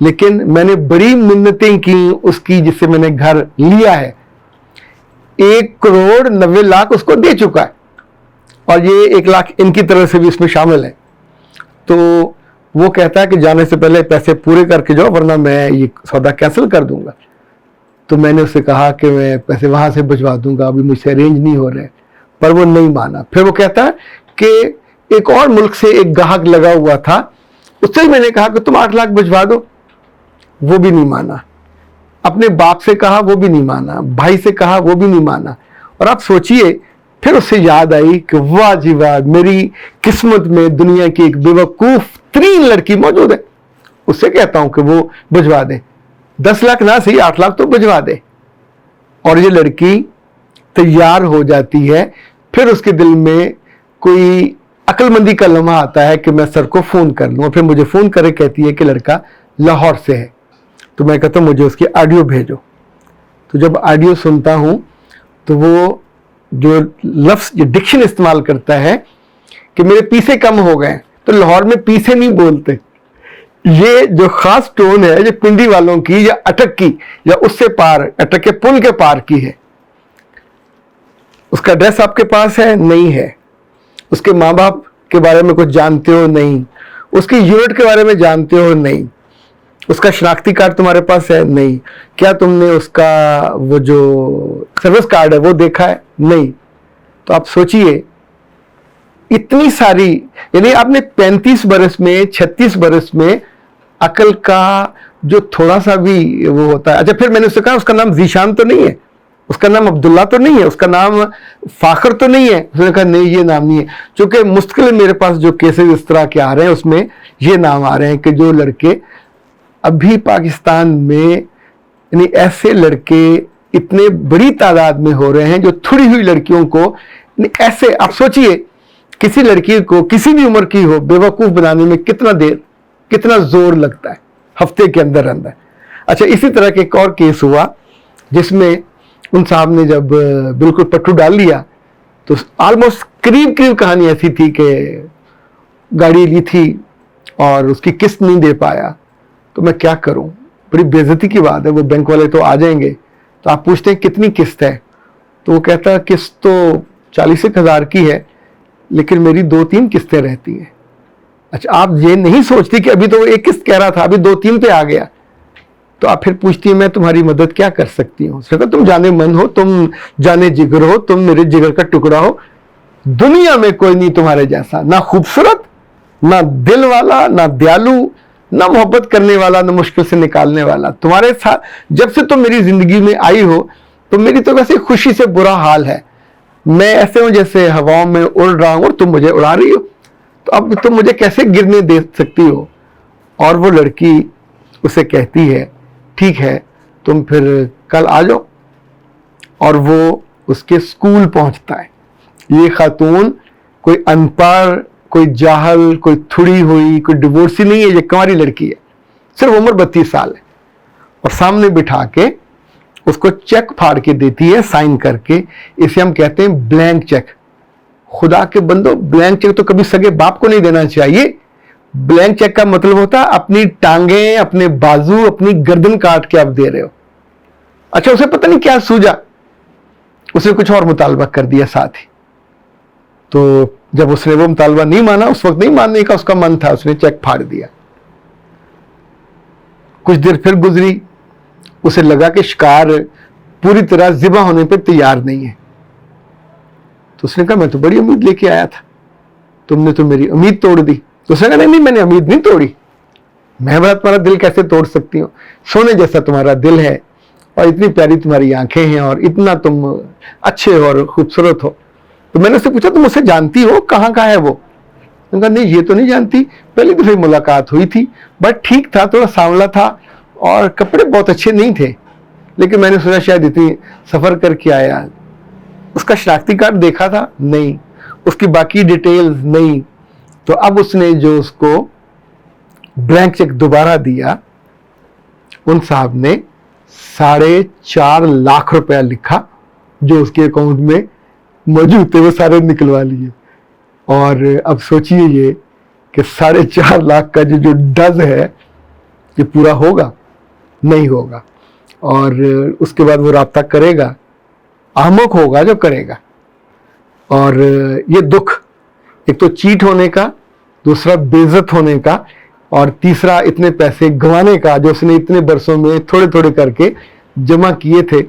لیکن میں نے بڑی منتیں کی اس کی جس سے میں نے گھر لیا ہے. 1,90,00,000 اس کو دے چکا ہے اور یہ 1,00,000 ان کی طرف سے بھی اس میں شامل ہے. تو وہ کہتا ہے کہ جانے سے پہلے پیسے پورے کر کے جاؤ ورنہ میں یہ سودا کینسل کر دوں گا. تو میں نے اس سے کہا کہ میں پیسے وہاں سے بھجوا دوں گا, ابھی مجھ سے ارینج نہیں ہو رہے, پر وہ نہیں مانا. پھر وہ کہتا ہے کہ ایک اور ملک سے ایک گاہک لگا ہوا تھا, اس سے میں نے کہا کہ تم 8,00,000 بھجوا دو, وہ بھی نہیں مانا. اپنے باپ سے کہا وہ بھی نہیں مانا, بھائی سے کہا وہ بھی نہیں مانا. اور آپ سوچئے پھر اس سے یاد آئی کہ واہ جی واہ, میری قسمت میں دنیا کی ایک بے وقوف ترین لڑکی موجود ہے. اس سے کہتا ہوں کہ وہ بھجوا دے, 10,00,000 نہ صحیح 8,00,000 تو بھجوا دے. اور یہ لڑکی تیار ہو جاتی ہے. پھر اس کے دل میں کوئی عقل مندی کا لمحہ آتا ہے کہ میں سر کو فون کر لوں. پھر مجھے فون کرے کہتی ہے کہ لڑکا لاہور سے ہے. تو میں کہتا ہوں مجھے اس کی آڈیو بھیجو. تو جب آڈیو سنتا ہوں تو وہ جو لفظ جو ڈکشن استعمال کرتا ہے کہ میرے پیسے کم ہو گئے, تو لاہور میں پیسے نہیں بولتے. یہ جو خاص ٹون ہے جو پنڈی والوں کی یا اٹک کی یا اس سے پار, اٹک کے پل کے پار کی ہے. اس کا ایڈریس آپ کے پاس ہے؟ نہیں ہے. اس کے ماں باپ کے بارے میں کچھ جانتے ہو؟ نہیں. اس کی یونٹ کے بارے میں جانتے ہو؟ نہیں. اس کا شناختی کارڈ تمہارے پاس ہے؟ نہیں. کیا تم نے اس کا وہ جو سروس کارڈ ہے وہ دیکھا ہے؟ نہیں. تو آپ سوچئے اتنی ساری, یعنی آپ نے 35 برس میں 36 برس میں عقل کا جو تھوڑا سا بھی وہ ہوتا ہے. اچھا پھر میں نے اس سے کہا اس کا نام ذیشان تو نہیں ہے, اس کا نام عبداللہ تو نہیں ہے, اس کا نام فاخر تو نہیں ہے؟ اس نے کہا نہیں یہ نام نہیں ہے. چونکہ مستقل میرے پاس جو کیسز اس طرح کے آ رہے ہیں اس میں یہ نام آ رہے ہیں کہ جو لڑکے ابھی پاکستان میں, یعنی ایسے لڑکے اتنے بڑی تعداد میں ہو رہے ہیں جو تھوڑی ہوئی لڑکیوں کو ایسے, آپ سوچئے کسی لڑکی کو کسی بھی عمر کی ہو بے وقوف بنانے میں کتنا زور لگتا ہے ہفتے کے اندر اندر. اچھا اسی طرح کے ایک اور کیس ہوا جس میں ان صاحب نے جب بالکل پٹو ڈال لیا تو آلموسٹ قریب کہانی ایسی تھی کہ گاڑی لی تھی اور اس کی قسط نہیں دے پایا. تو میں کیا کروں, بڑی بے عزتی کی بات ہے. وہ بینک والے تو آ جائیں گے تو آپ پوچھتے ہیں کتنی قسط ہے, تو وہ کہتا ہے قسط تو 40,000 کی ہے لیکن میری 2-3 قسطیں رہتی ہیں. اچھا آپ یہ نہیں سوچتی کہ ابھی تو وہ ایک قسط کہہ رہا تھا, ابھی 2-3 پہ آ گیا. تو آپ پھر پوچھتی ہیں میں تمہاری مدد کیا کر سکتی ہوں؟ تم جانے من ہو, تم جانے جگر ہو, تم میرے جگر کا ٹکڑا ہو. دنیا میں کوئی نہیں تمہارے جیسا, نہ خوبصورت, نہ دل والا, نہ دیالو, نہ محبت کرنے والا, نہ مشکل سے نکالنے والا. تمہارے ساتھ جب سے تم میری زندگی میں آئی ہو تو میری تو ویسے خوشی سے برا حال ہے. میں ایسے ہوں جیسے ہواؤں میں اڑ رہا ہوں اور تم مجھے اڑا رہی ہو, تو اب تم مجھے کیسے گرنے دے سکتی ہو؟ اور وہ لڑکی اسے کہتی ہے ٹھیک ہے تم پھر کل آ جاؤ. اور وہ اس کے اسکول پہنچتا ہے. یہ خاتون کوئی ان پڑھ, کوئی جاہل, کوئی تھوڑی ہوئی, کوئی ڈیورسی نہیں ہے, یہ کنواری لڑکی ہے, صرف عمر 32 سال ہے. اور سامنے بٹھا کے اس کو چیک پھاڑ کے دیتی ہے سائن کر کے. اسے ہم کہتے ہیں بلینک چیک. خدا کے بندو, بلینک چیک تو کبھی سگے باپ کو نہیں دینا چاہیے. بلینک چیک کا مطلب ہوتا ہے اپنی ٹانگیں, اپنے بازو, اپنی گردن کاٹ کے آپ دے رہے ہو. اچھا اسے پتہ نہیں کیا سوجا, اسے کچھ اور مطالبہ کر دیا ساتھ ہی. تو جب اس نے وہ مطالبہ نہیں مانا, اس وقت نہیں ماننے کا اس کا من تھا, اس نے چیک پھاڑ دیا. کچھ دیر پھر گزری, اسے لگا کہ شکار پوری طرح ذبح ہونے پہ تیار نہیں ہے. تو اس نے کہا میں تو بڑی امید لے کے آیا تھا, تم نے تو میری امید توڑ دی. تو اس نے کہا نہیں میں نے امید نہیں توڑی, میں بڑا تمہارا دل کیسے توڑ سکتی ہوں؟ سونے جیسا تمہارا دل ہے اور اتنی پیاری تمہاری آنکھیں ہیں اور اتنا تم اچھے ہو اور خوبصورت ہو. تو میں نے اس سے پوچھا تم اسے جانتی ہو, کہاں کا ہے وہ؟ میں نے کہا نہیں یہ تو نہیں جانتی, پہلی دفعہ ملاقات ہوئی تھی, بٹ ٹھیک تھا, تھوڑا سانولا تھا اور کپڑے بہت اچھے نہیں تھے, لیکن میں نے سوچا شاید اتنی سفر کر کے آیا. اس کا شناختی کارڈ دیکھا تھا؟ نہیں. اس کی باقی ڈیٹیلز نہیں. تو اب اس نے جو اس کو بلینک چیک دوبارہ دیا, ان صاحب نے 4.5 لاکھ روپیہ لکھا جو اس کے اکاؤنٹ میں موجود تھے وہ سارے نکلوا لیے. اور اب سوچئے یہ کہ 4.5 لاکھ کا جو ڈز ہے, یہ پورا ہوگا؟ نہیں ہوگا. اور اس کے بعد وہ رابطہ کرے گا، احمق ہوگا جو کرے گا. اور یہ دکھ، ایک تو چیٹ ہونے کا، دوسرا بے عزت ہونے کا، اور تیسرا اتنے پیسے گنوانے کا جو اس نے اتنے برسوں میں تھوڑے تھوڑے کر کے جمع کیے تھے.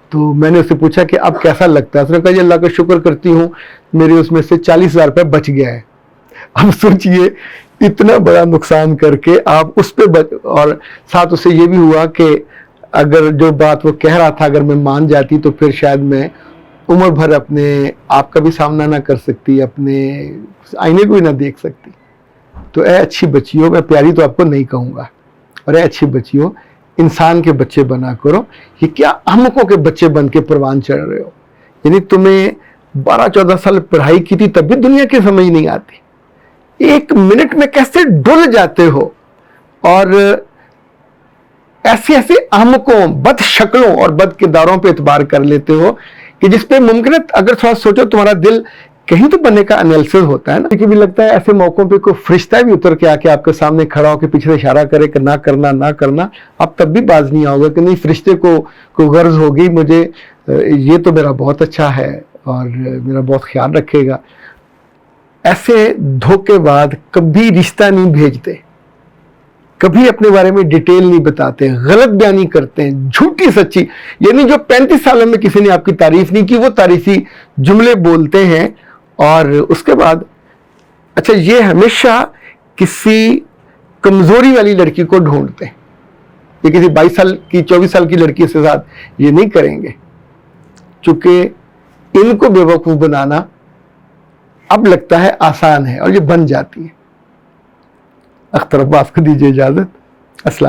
تو میں نے اس سے پوچھا کہ اب کیسا لگتا ہے؟ اس نے کہا جی اللہ کا شکر کرتی ہوں میرے اس میں سے 40,000 روپے بچ گیا ہے. اب سوچئے اتنا بڑا نقصان کر کے آپ اس پہ اور ساتھ اسے یہ بھی ہوا کہ اگر جو بات وہ کہہ رہا تھا اگر میں مان جاتی تو پھر شاید میں عمر بھر اپنے آپ کا بھی سامنا نہ کر سکتی، اپنے آئینے کو بھی نہ دیکھ سکتی. تو اے اچھی بچیوں، میں پیاری تو آپ کو نہیں کہوں گا، اور اے اچھی بچیوں، انسان کے بچے بنا کرو. یہ کیا احمقوں کے بچے بن کے پروان چڑھ رہے ہو؟ یعنی تمہیں 12-14 سال پڑھائی کی تھی تب بھی دنیا کی سمجھ نہیں آتی. 1 منٹ میں کیسے ڈل جاتے ہو اور ایسے احمقوں، بد شکلوں اور بد کرداروں پہ اعتبار کر لیتے ہو کہ جس پہ ممکن ہے اگر تھوڑا سوچو تمہارا دل کہیں تو بننے کا انالیسس ہوتا ہے نا. کہ بھی لگتا ہے ایسے موقعوں پہ کوئی فرشتہ بھی اتر کے آ کے آپ کے سامنے کھڑا ہو کے پیچھے سے اشارہ کرے کہ نہ کرنا نہ کرنا، اب تب بھی باز نہیں آؤگا کہ نہیں فرشتے کو کوئی غرض ہوگی مجھے، یہ تو میرا بہت اچھا ہے اور میرا بہت خیال رکھے گا. ایسے دھوکے بعد کبھی رشتہ نہیں بھیجتے، کبھی اپنے بارے میں ڈیٹیل نہیں بتاتے، غلط بیانی کرتے ہیں، جھوٹی سچی. یعنی جو 35 سالوں میں کسی نے آپ کی تعریف نہیں کی وہ تعریفی جملے بولتے ہیں. اور اس کے بعد اچھا یہ ہمیشہ کسی کمزوری والی لڑکی کو ڈھونڈتے ہیں. یہ کسی 22 سال کی 24 سال کی لڑکی سے ساتھ یہ نہیں کریں گے، چونکہ ان کو بے وقوف بنانا اب لگتا ہے آسان ہے اور یہ بن جاتی ہے. اختر عباس کو دیجیے اجازت. السلام.